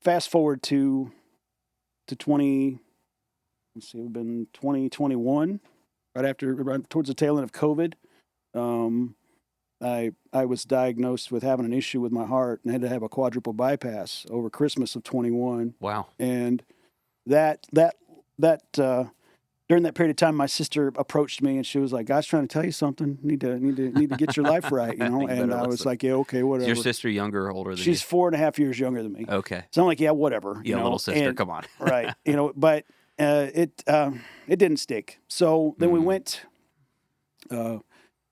fast forward to 20. Let's see, we've been 2021, right towards the tail end of COVID. I was diagnosed with having an issue with my heart and had to have a quadruple bypass over Christmas of 21. Wow. And that during that period of time, my sister approached me and she was like, "God's trying to tell you something. Need to get your life right, you know." You and I was like, "Yeah, okay, whatever." Is your sister younger or older than you? She's 4.5 years younger than me. Okay. So I'm like, "Yeah, whatever." Yeah, little sister, come on. Right. But it didn't stick. So then we went. So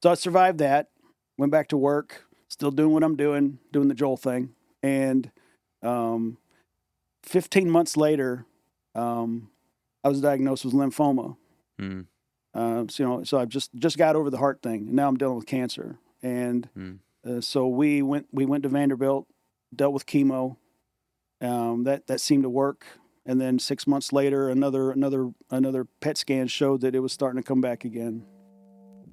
I survived that. Went back to work. Still doing what I'm doing the Joel thing. And 15 months later, I was diagnosed with lymphoma. So I just got over the heart thing, and now I'm dealing with cancer. And so we went to Vanderbilt, dealt with chemo. That seemed to work. And then 6 months later, another PET scan showed that it was starting to come back again.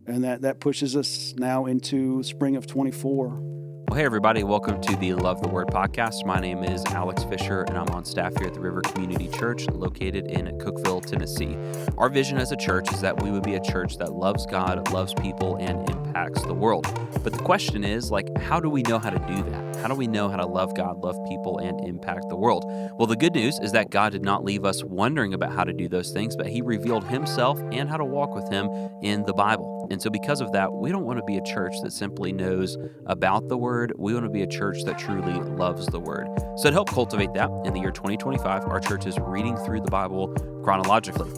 And that pushes us now into spring of 24. Well, hey, everybody. Welcome to the Love the Word podcast. My name is Alex Fisher, and I'm on staff here at the River Community Church located in Cookeville, Tennessee. Our vision as a church is that we would be a church that loves God, loves people, and impacts the world. But the question is, how do we know how to do that? How do we know how to love God, love people, and impact the world? Well, the good news is that God did not leave us wondering about how to do those things, but He revealed Himself and how to walk with Him in the Bible. And so because of that, we don't want to be a church that simply knows about the Word. We want to be a church that truly loves the Word. So to help cultivate that, in the year 2025, our church is reading through the Bible chronologically.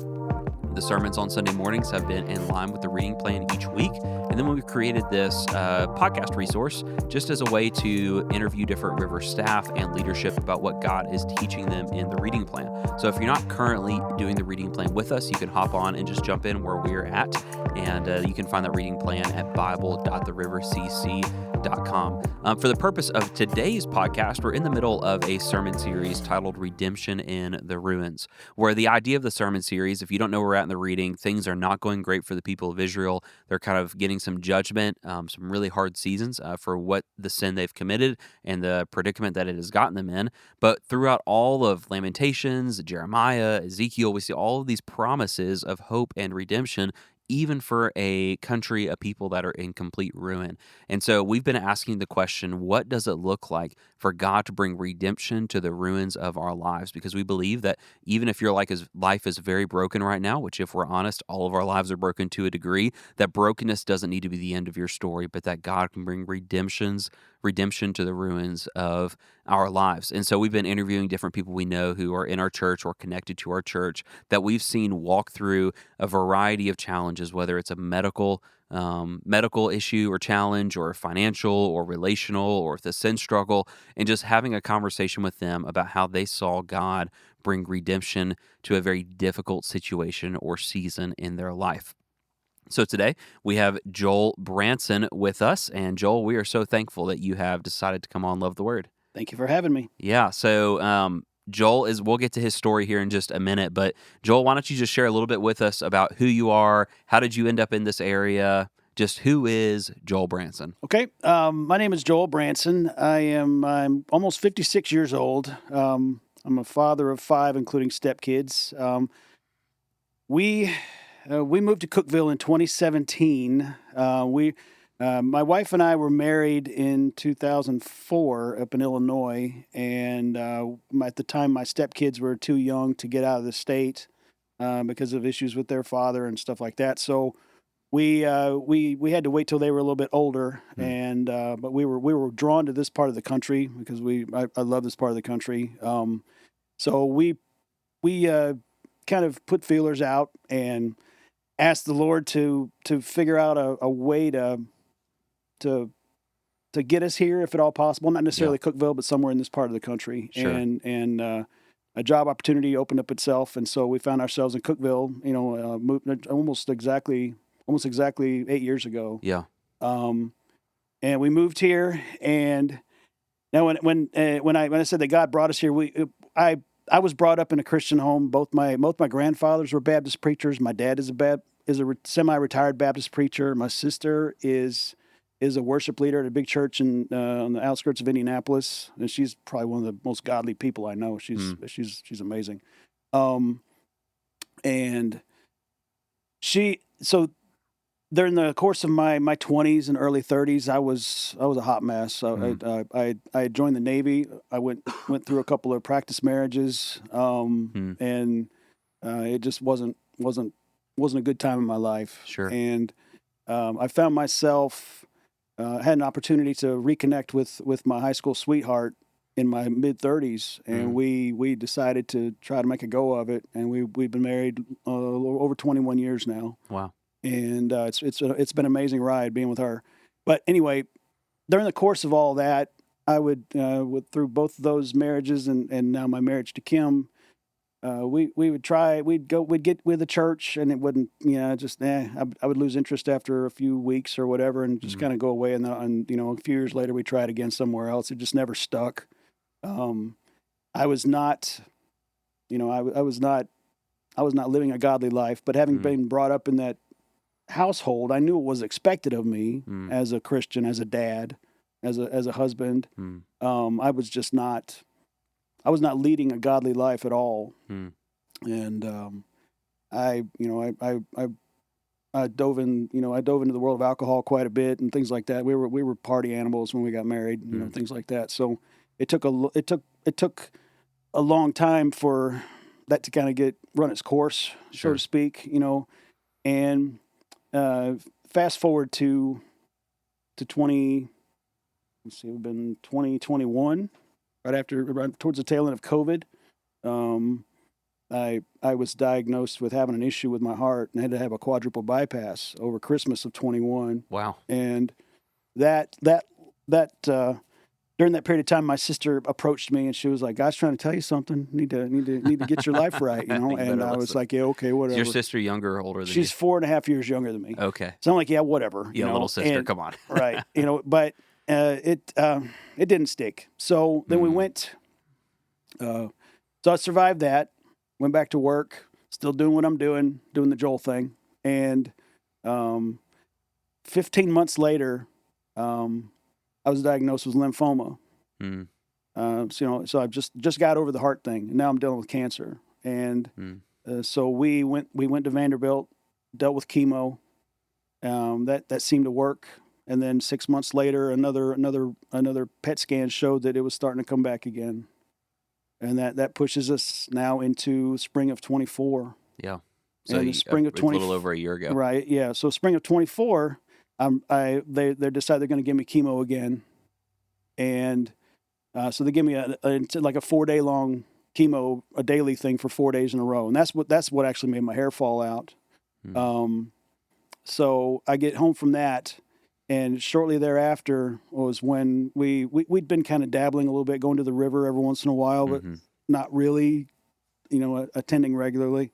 The sermons on Sunday mornings have been in line with the reading plan each week. And then we've created this podcast resource just as a way to interview different River staff and leadership about what God is teaching them in the reading plan. So if you're not currently doing the reading plan with us, you can hop on and just jump in where we're at. And you can find that reading plan at bible.therivercc.com. For the purpose of today's podcast, we're in the middle of a sermon series titled Redemption in the Ruins, where the idea of the sermon series, if you don't know where we're at in the reading, things are not going great for the people of Israel. They're kind of getting some judgment, some really hard seasons for what the sin they've committed and the predicament that it has gotten them in. But throughout all of Lamentations, Jeremiah, Ezekiel, we see all of these promises of hope and redemption, even for a country, a people that are in complete ruin. And so we've been asking the question, what does it look like for God to bring redemption to the ruins of our lives? Because we believe that even if your life is very broken right now, which if we're honest, all of our lives are broken to a degree, that brokenness doesn't need to be the end of your story, but that God can bring redemption to the ruins of our lives. And so we've been interviewing different people we know who are in our church or connected to our church that we've seen walk through a variety of challenges, whether it's a medical issue or challenge or financial or relational or the sin struggle, and just having a conversation with them about how they saw God bring redemption to a very difficult situation or season in their life. So today we have Joel Branson with us. And Joel, we are so thankful that you have decided to come on Love the Word. Thank you for having me. Yeah. So Joel we'll get to his story here in just a minute, but Joel, why don't you just share a little bit with us about who you are? How did you end up in this area? Just who is Joel Branson? Okay. My name is Joel Branson. I'm almost 56 years old. I'm a father of 5, including stepkids. We moved to Cookeville in 2017. My wife and I were married in 2004 up in Illinois, and at the time my stepkids were too young to get out of the state because of issues with their father and stuff like that. So we had to wait till they were a little bit older, and but we were drawn to this part of the country because I love this part of the country. So we kind of put feelers out and asked the Lord to figure out a way to get us here, if at all possible. Not necessarily Cookeville, but somewhere in this part of the country. Sure. And a job opportunity opened up itself, and so we found ourselves in Cookeville. Moved almost exactly 8 years ago. Yeah. And we moved here, and now when I said that God brought us here, I was brought up in a Christian home. Both my grandfathers were Baptist preachers. My dad is a semi-retired Baptist preacher. My sister is is a worship leader at a big church on the outskirts of Indianapolis, and she's probably one of the most godly people I know. She's amazing. And so during the course of my 20s and early 30s, I was a hot mess. I joined the Navy. I went through a couple of practice marriages, and it just wasn't a good time in my life. Sure. And I found myself had an opportunity to reconnect with my high school sweetheart in my mid 30s, and we decided to try to make a go of it. And we've been married over 21 years now. Wow. And it's been an amazing ride being with her. But anyway, during the course of all that, I would through both of those marriages and now my marriage to Kim, we'd get with the church, and it wouldn't, I would lose interest after a few weeks or whatever, and just kind of go away. And a few years later, we tried again somewhere else. It just never stuck. I was not, I was not living a godly life, but having been brought up in that household, I knew what was expected of me as a Christian, as a dad, as a husband. I was not leading a godly life at all. And I dove into the world of alcohol quite a bit and things like that. We were party animals when we got married, things like that. So it took a long time for that to kind of run its course, so to speak, and fast forward to 2021, right towards the tail end of COVID. I was diagnosed with having an issue with my heart and had to have a quadruple bypass over Christmas of 21. Wow. And that during that period of time, my sister approached me and she was like, "God's trying to tell you something. Need to get your life right, And I was like, "Yeah, okay, whatever." Is your sister younger or older than you? She's 4.5 years younger than me. Okay. So I'm like, "Yeah, whatever." Little sister, come on. Right. But it didn't stick. So then we went. So I survived that. Went back to work. Still doing what I'm doing the Joel thing. And 15 months later, I was diagnosed with lymphoma. So I just got over the heart thing, and now I'm dealing with cancer. And so we went to Vanderbilt, dealt with chemo. That seemed to work. And then 6 months later, another PET scan showed that it was starting to come back again. And that pushes us now into spring of 24. Yeah. So in the spring of 20, a little over a year ago. Right. Yeah. So spring of 24. They decide they're going to give me chemo again, and so they give me a 4-day long chemo, a daily thing for 4 days in a row, and that's what actually made my hair fall out. So I get home from that, and shortly thereafter was when we'd been kind of dabbling a little bit, going to the river every once in a while, but not really, attending regularly.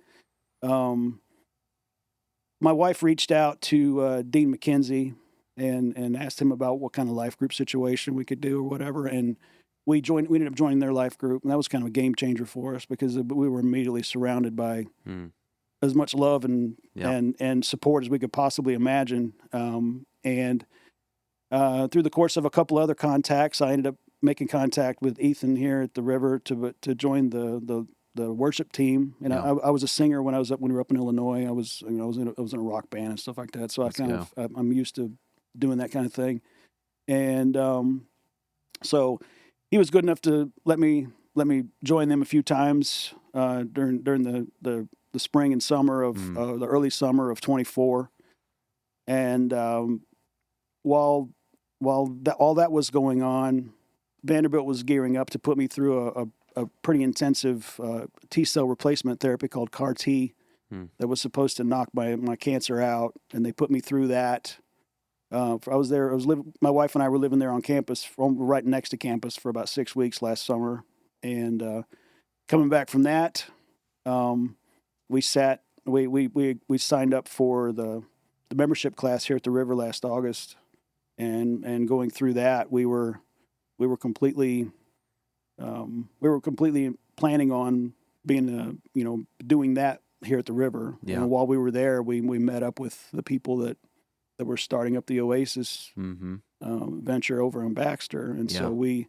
My wife reached out to Dean McKenzie and asked him about what kind of life group situation we could do or whatever. And we ended up joining their life group. And that was kind of a game changer for us because we were immediately surrounded by as much love and support as we could possibly imagine. And through the course of a couple other contacts, I ended up making contact with Ethan here at the river to join the worship team. And I was a singer when we were up in Illinois. I was in a rock band and stuff like that. So I'm used to doing that kind of thing. And so he was good enough to let me join them a few times during the spring and summer of the early summer of 24. And while all that was going on, Vanderbilt was gearing up to put me through a pretty intensive T-cell replacement therapy called CAR-T that was supposed to knock my cancer out, and they put me through that. My wife and I were living there on campus, right next to campus, for about 6 weeks last summer, and coming back from that, we signed up for the membership class here at the River last August, and going through that, we were completely planning on being doing that here at the River. Yeah. And while we were there, we met up with the people that we're starting up the Oasis Mm-hmm. venture over in Baxter, and Yeah. so we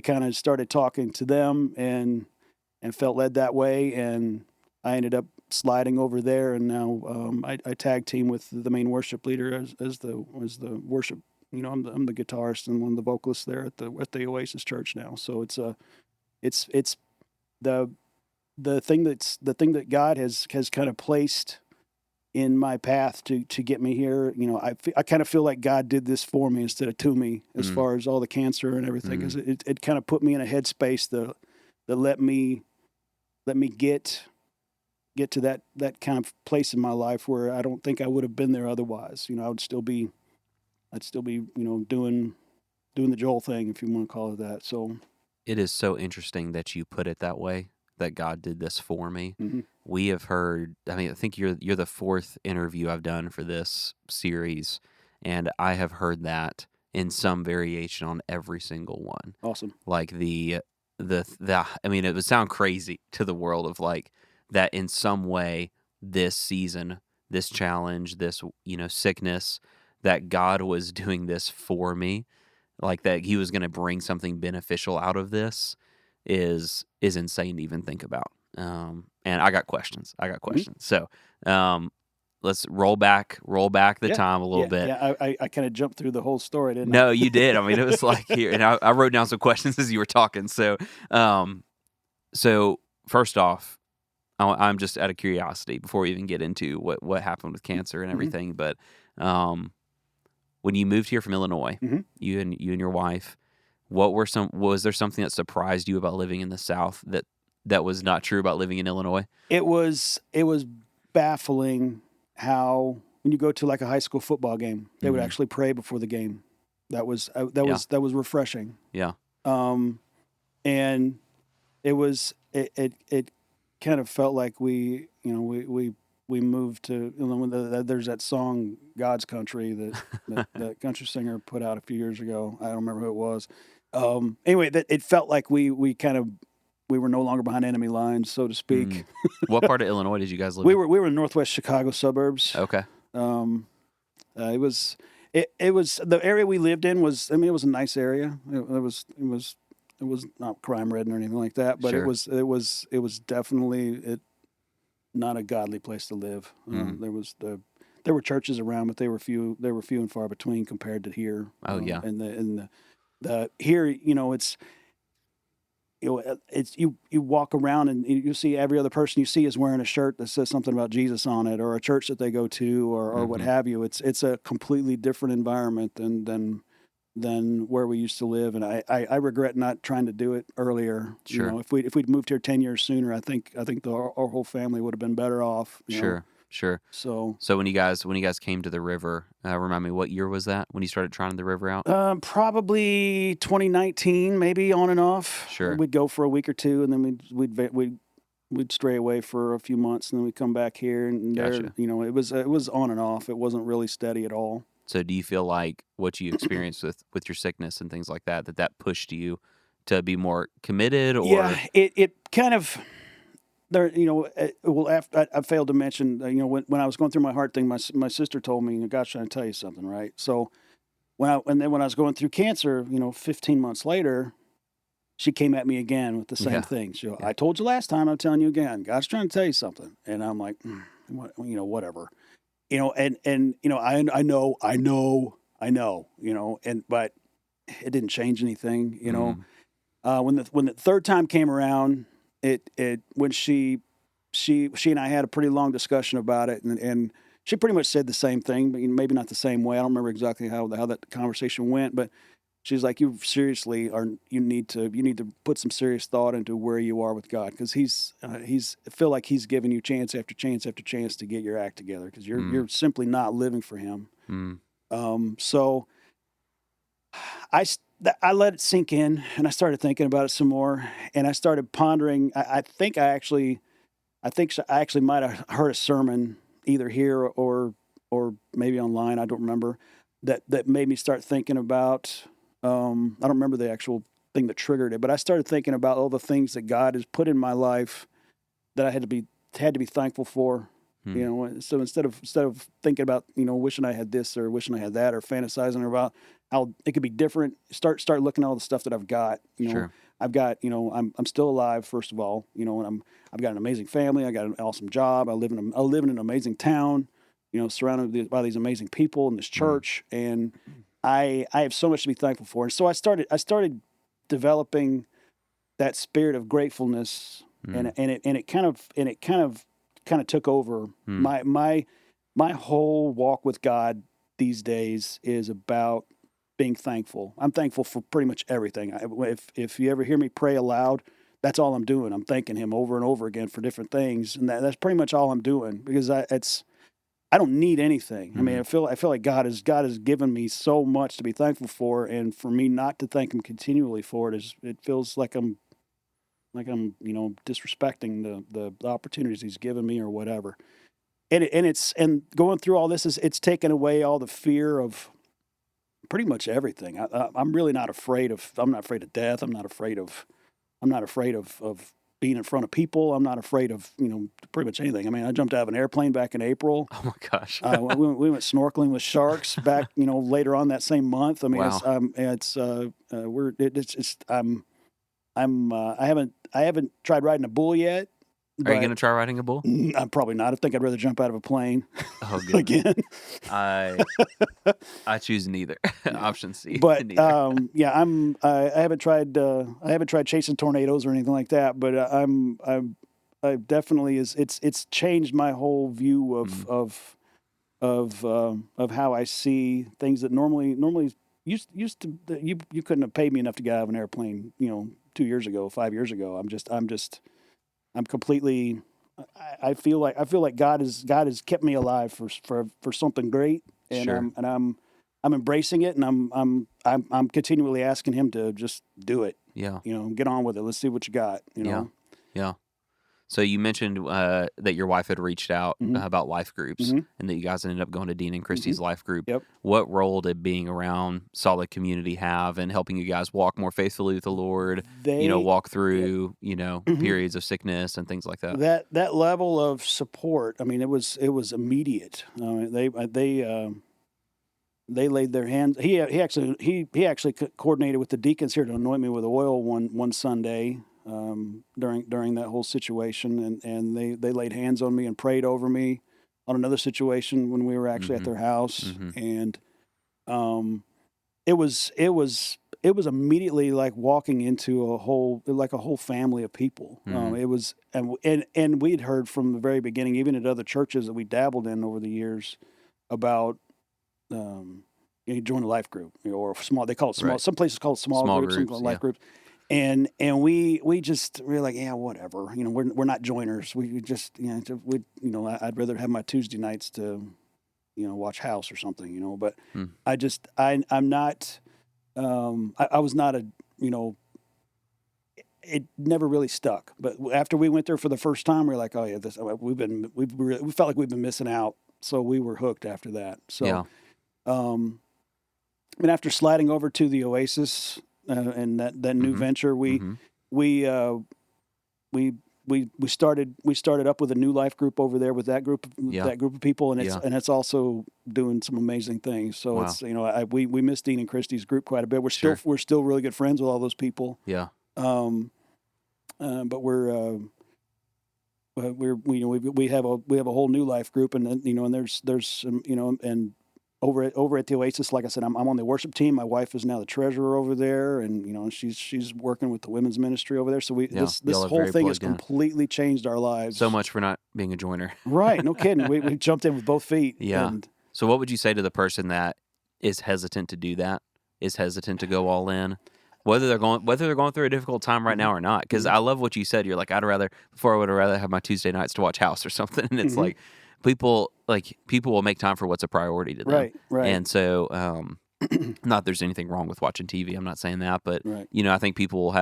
kind of started talking to them and felt led that way, and I ended up sliding over there, and now I tag team with the main worship leader as the worship. I'm the guitarist and one of the vocalists there at the Oasis Church now. So it's the thing that God has kind of placed in my path to get me here. I kind of feel like God did this for me instead of to me, as far as all the cancer and everything, because it kind of put me in a headspace that let me get to that kind of place in my life where I don't think I would have been there otherwise. I'd still be doing the Joel thing, if you want to call it that. So It is so interesting that you put it that way, that God did this for me. mhm. We have heard, I mean, I think you're the fourth interview I've done for this series, and I have heard that in some variation on every single one. Awesome. Like the I mean, it would sound crazy to the world of like that in some way this season, this challenge, this sickness, that God was doing this for me, like that he was going to bring something beneficial out of this is insane to even think about. And I got questions. Mhm. So let's roll back the Yeah, time a little bit. I kind of jumped through the whole story, didn't I? No, you did. I mean, it was like here, and I wrote down some questions as you were talking. So, so first off, I'm just out of curiosity before we even get into what happened with cancer and Mhm. everything. But when you moved here from Illinois, Mhm. you and your wife, was there something that surprised you about living in the South that was not true about living in Illinois? It was baffling how when you go to like a high school football game, they would Mhm. actually pray before the game. That was Yeah. that was refreshing. Yeah. And it kind of felt like we moved to, there's that song God's Country that country singer put out a few years ago. I don't remember who it was. Anyway, that it felt like we were no longer behind enemy lines, so to speak. Mm. What part of Illinois did you guys live We in? were in northwest Chicago suburbs. Okay. It was the area we lived in was, I mean, it was a nice area. It was not crime ridden or anything like that, but Sure. it was definitely not a godly place to live. There were churches around, but they were few and far between compared to here. Oh, yeah. And the here, it's you walk around and you see every other person you see is wearing a shirt that says something about Jesus on it, or a church that they go to, or what Mhm. have you. It's a completely different environment than where we used to live, and I regret not trying to do it earlier. Sure. If we'd moved here 10 years sooner, I think our whole family would have been better off. Sure. So So when you guys came to the river, remind me, what year was that when you started trying the river out? probably 2019, maybe on and off. Sure. We'd go for a week or two, and then we'd stray away for a few months, and then we'd come back here. And Gotcha. there, it was on and off. It wasn't really steady at all. So do you feel like what you experienced with your sickness and things like that pushed you to be more committed, or Yeah, it kind of there. Well, after I failed to mention, when I was going through my heart thing, my sister told me, "God's trying to tell you something, right?" So then when I was going through cancer, 15 months later, she came at me again with the same Yeah. thing. She, Yeah. I told you last time, I'm telling you again. God's trying to tell you something, and I'm like, whatever. I know, but it didn't change anything. Mm. When the third time came around, when she and I had a pretty long discussion about it, and she pretty much said the same thing, but maybe not the same way. I don't remember exactly how that conversation went, but she's like, "You seriously you need to put some serious thought into where you are with God, because he's I feel like he's giving you chance after chance after chance to get your act together, because you're simply not living for him." So I let it sink in, and I started thinking about it some more, and I started pondering. I think I actually might have heard a sermon either here or maybe online. I don't remember, that made me start thinking about. I don't remember the actual thing that triggered it, but I started thinking about all the things that God has put in my life that I had to be thankful for. You know, so instead of thinking about, you know, wishing I had this or wishing I had that or fantasizing about how it could be different, start looking at all the stuff that I've got. You know, Sure. I've got, you know, I'm still alive, first of all, you know, and I've got an amazing family. I got an awesome job. I live in an amazing town, you know, surrounded by these amazing people in this church, and I have so much to be thankful for. And so I started developing that spirit of gratefulness, and it kind of took over my whole walk with God these days is about being thankful. I'm thankful for pretty much everything. If you ever hear me pray aloud, that's all I'm doing. I'm thanking Him over and over again for different things, and that's pretty much all I'm doing, because I don't need anything. I mean, I feel like God has given me so much to be thankful for, and for me not to thank Him continually for it feels like I'm you know, disrespecting the opportunities He's given me or whatever. And going through all this it's taken away all the fear of pretty much everything. I'm really not afraid of. I'm not afraid of death. I'm not afraid of being in front of people. I'm not afraid of, you know, pretty much anything. I mean, I jumped out of an airplane back in April. Oh my gosh. We went snorkeling with sharks back, you know, later on that same month. I mean, Wow. I haven't tried riding a bull yet. Are you going to try riding a bull? I'm probably not. I think I'd rather jump out of a plane Oh, good. again. I choose neither. Option C. But neither. yeah, I haven't tried chasing tornadoes or anything like that. But I definitely it's changed my whole view of how I see things that normally used to you couldn't have paid me enough to get out of an airplane, you know, 2 years ago, 5 years ago. I'm completely. I feel like God has kept me alive for something great, and Sure. I'm embracing it, and I'm continually asking Him to just do it. Yeah. You know, get on with it. Let's see what you got. You know. Yeah. So you mentioned that your wife had reached out Mhm. about life groups, Mhm. and that you guys ended up going to Dean and Christie's life group. Yep. What role did being around solid community have in helping you guys walk more faithfully with the Lord? You know, They walk through Mhm. periods of sickness and things like that. that level of support. I mean, it was immediate. They laid their hands. He actually coordinated with the deacons here to anoint me with oil one Sunday during that whole situation, and they laid hands on me and prayed over me on another situation when we were actually at their house, and it was immediately like walking into a whole family of people. It was and we'd heard from the very beginning, even at other churches that we dabbled in over the years, about you join a life group, you know, or small. They call it small. Right. Some places call it small groups, some call it life groups. And we were like, yeah, whatever. You know, we're not joiners. We just, you know, I'd rather have my Tuesday nights to, you know, watch House or something, you know. But I'm not. I was not a, you know. It never really stuck. But after we went there for the first time, we were like, oh yeah, we felt like we've been missing out. So we were hooked after that. So, and after sliding over to the Oasis and that new venture, we started up with a new life group over there with that group of people, and it's also doing some amazing things. So it's, you know, we miss Dean and Christie's group quite a bit. We're still really good friends with all those people. Yeah. But we have a whole new life group, and then, you know, and there's some, you know, and over at the Oasis, like I said, I'm on the worship team. My wife is now the treasurer over there, and, you know, she's working with the women's ministry over there. So this whole thing has completely changed our lives. So much for not being a joiner. Right, no kidding. We jumped in with both feet. Yeah. So what would you say to the person that is hesitant to do that? Is hesitant to go all in? Whether they're going through a difficult time right now or not? Because I love what you said. You're like, before I would rather have my Tuesday nights to watch House or something. And it's like people will make time for what's a priority to them. Right. And so, not there's anything wrong with watching TV. I'm not saying that, but you know, I think people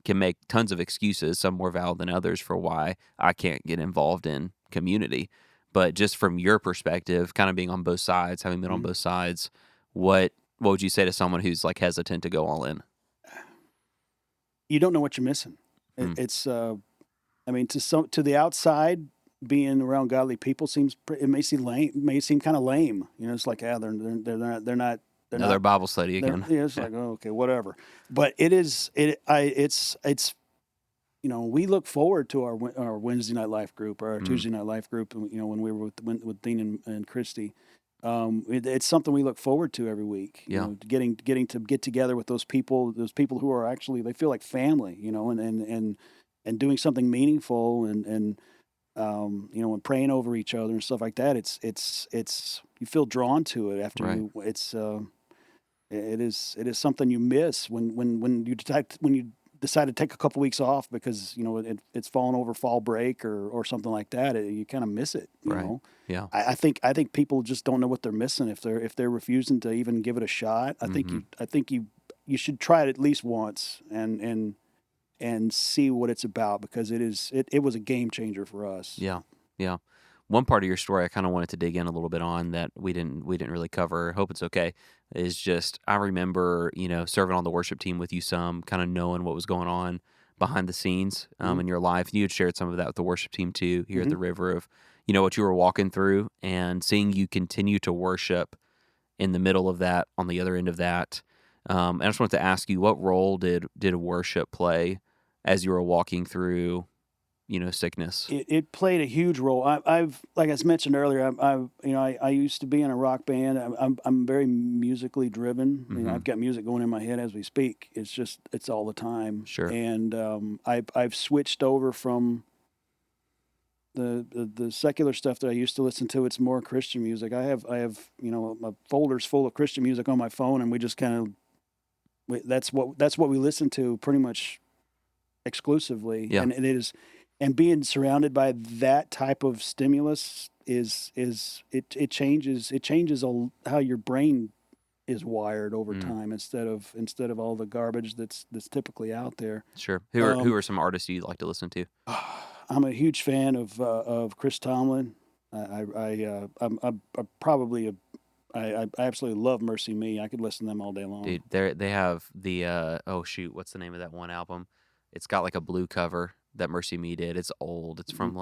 can make tons of excuses, some more valid than others, for why I can't get involved in community. But just from your perspective, kind of being on both sides, having been on both sides, what would you say to someone who's like hesitant to go all in? You don't know what you're missing. It's, I mean, to the outside, being around godly people it may seem kind of lame. It's like, they're Another not, Bible study again. it's like, oh, okay, whatever. But it's we look forward to our Wednesday night life group or our Tuesday night life group. When we were with Dean and Christy, it's something we look forward to every week. Getting to get together with those people who are actually, they feel like family. And doing something meaningful and and praying over each other and stuff like that. It's you feel drawn to it after it is something you miss when you decide to take a couple weeks off because it's fallen over fall break or something like that. You kind of miss it. You know. Yeah. I think people just don't know what they're missing if they're refusing to even give it a shot. I think you should try it at least once and see what it's about, because it was a game changer for us. Yeah. Yeah. One part of your story I kind of wanted to dig in a little bit on that we didn't really cover. I hope it's okay. Is just, I remember, serving on the worship team with you some, kind of knowing what was going on behind the scenes in your life. You had shared some of that with the worship team too, here at the river, of, what you were walking through, and seeing you continue to worship in the middle of that, on the other end of that. And I just wanted to ask you, what role did worship play as you were walking through, sickness? It played a huge role. I've like I mentioned earlier, I used to be in a rock band. I'm very musically driven. I've got music going in my head as we speak. It's all the time. Sure. And I've switched over from the secular stuff that I used to listen to. It's more Christian music. I have my folders full of Christian music on my phone, and we just kind of that's what we listen to pretty much exclusively. Yeah. And it is. And being surrounded by that type of stimulus it changes how your brain is wired over time instead of all the garbage that's typically out there. Sure. Who are some artists you'd like to listen to? I'm a huge fan of Chris Tomlin. I absolutely love Mercy Me. I could listen to them all day long. Dude, they have the what's the name of that one album? It's got like a blue cover that Mercy Me did. It's old. It's from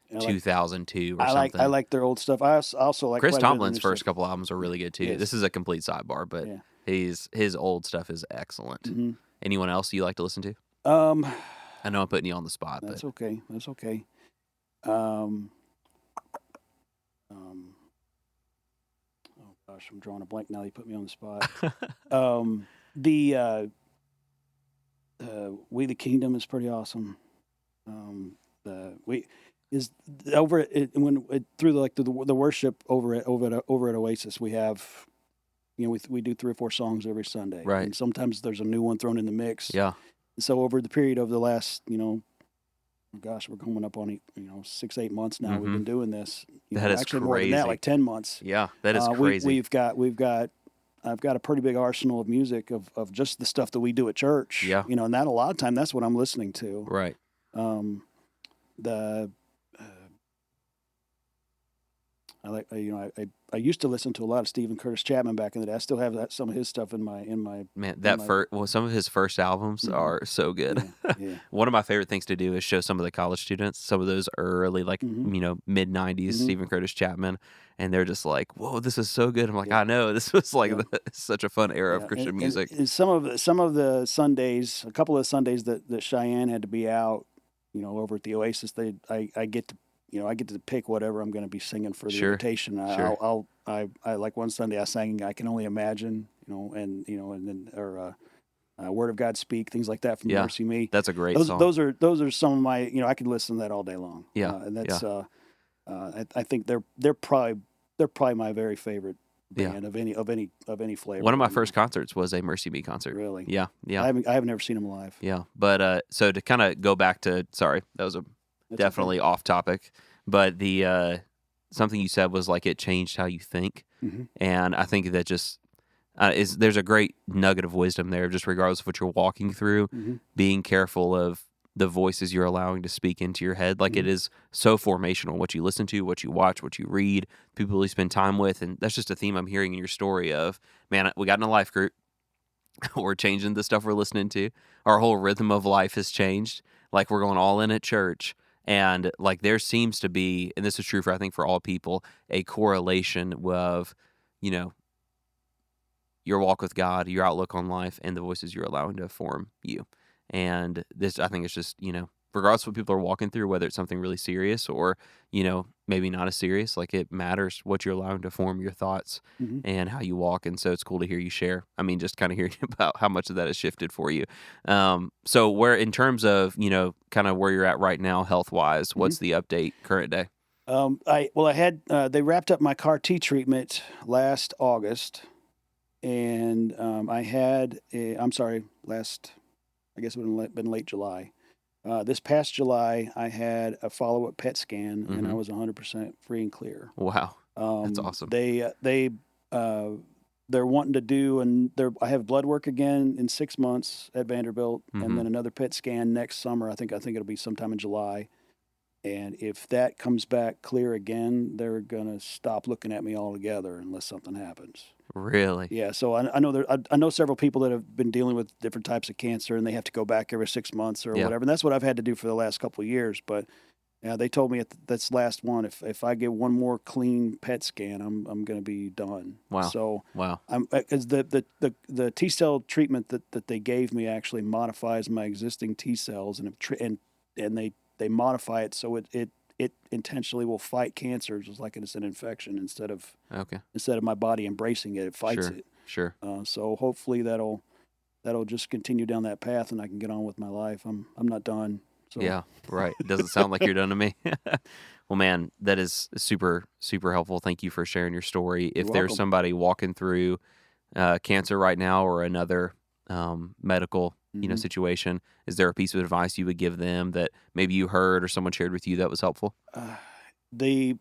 2002 or something. I like their old stuff. I also like Chris Tomlin's first couple albums are really good too. Yes. This is a complete sidebar, but his old stuff is excellent. Mm-hmm. Anyone else you like to listen to? I know I'm putting you on the spot. That's okay. Oh gosh, I'm drawing a blank now. You put me on the spot. We the Kingdom is pretty awesome. Through the worship over at Oasis, we have, we do 3 or 4 songs every Sunday, right? And sometimes there's a new one thrown in the mix. Yeah. And so over the period of the last, gosh, we're coming up on 6-8 months now. We've been doing this. That is actually crazy. More than that, like 10 months. Yeah, that is crazy. I've got a pretty big arsenal of music of just the stuff that we do at church. Yeah. And that a lot of time that's what I'm listening to. Right. I used to listen to a lot of Stephen Curtis Chapman back in the day. I still have some of his stuff in my some of his first albums are so good. Yeah. One of my favorite things to do is show some of the college students some of those early mid 90s Stephen Curtis Chapman, and they're just like, "Whoa, this is so good." I'm like, "I know, this was such a fun era of Christian music." And some of the Sundays, a couple of Sundays that Cheyenne had to be out, over at the Oasis, I get to pick whatever I'm going to be singing for the rotation. I like one Sunday I sang "I Can Only Imagine," and then "Word of God Speak," things like that from Mercy Me. That's a great song. Those are some of my, I could listen to that all day long. Yeah, and that's I think they're probably my very favorite band of any flavor. One of my first concerts was a Mercy Me concert. Really? Yeah. I haven't never seen them live. Yeah, but so to kind of go back to, sorry, that was definitely off topic, but the something you said was like it changed how you think, and I think that just there's a great nugget of wisdom there, just regardless of what you're walking through, being careful of the voices you're allowing to speak into your head. Like it is so formational, what you listen to, what you watch, what you read, people you spend time with, and that's just a theme I'm hearing in your story of, man, we got in a life group, we're changing the stuff we're listening to, our whole rhythm of life has changed, like we're going all in at church. And like there seems to be, and this is true for I think for all people, a correlation of, you know, your walk with God, your outlook on life, and the voices you're allowing to form you. And this, I think, is just, regardless of what people are walking through, whether it's something really serious or, maybe not as serious, like it matters what you're allowing to form your thoughts Mhm. and how you walk. And so it's cool to hear you share. I mean, just kind of hearing about how much of that has shifted for you. So where, in terms of, kind of where you're at right now, health wise, Mhm. what's the update current day? I had they wrapped up my CAR T treatment last August, and I had I'm sorry, I guess it would have been late July. This past July, I had a follow up PET scan, and I Mm-hmm. was 100% free and clear. Wow. That's awesome. They they're wanting to do, and I have blood work again in 6 months at Vanderbilt, and Mm-hmm. then another PET scan next summer. I think it'll be sometime in July. And if that comes back clear again, they're gonna stop looking at me altogether unless something happens. Really? Yeah, so I know I know several people that have been dealing with different types of cancer, and they have to go back every 6 months or Yeah. whatever. And that's what I've had to do for the last couple of years. But yeah, they told me at this last one, if I get one more clean PET scan, I'm going to be done. Wow. So Wow. I'm because the T cell treatment that they gave me actually modifies my existing T cells, and they modify it so it intentionally will fight cancer just like it's an infection Okay. instead of my body embracing it, it fights Sure. it. Sure. So hopefully that'll just continue down that path, and I can get on with my life. I'm not done. So Yeah, right. It doesn't sound like you're done to me. Well, man, that is super, super helpful. Thank you for sharing your story. you're If there's welcome. somebody walking through cancer right now or another medical, Hmm. situation, is there a piece of advice you would give them that maybe you heard or someone shared with you that was helpful? Uh, the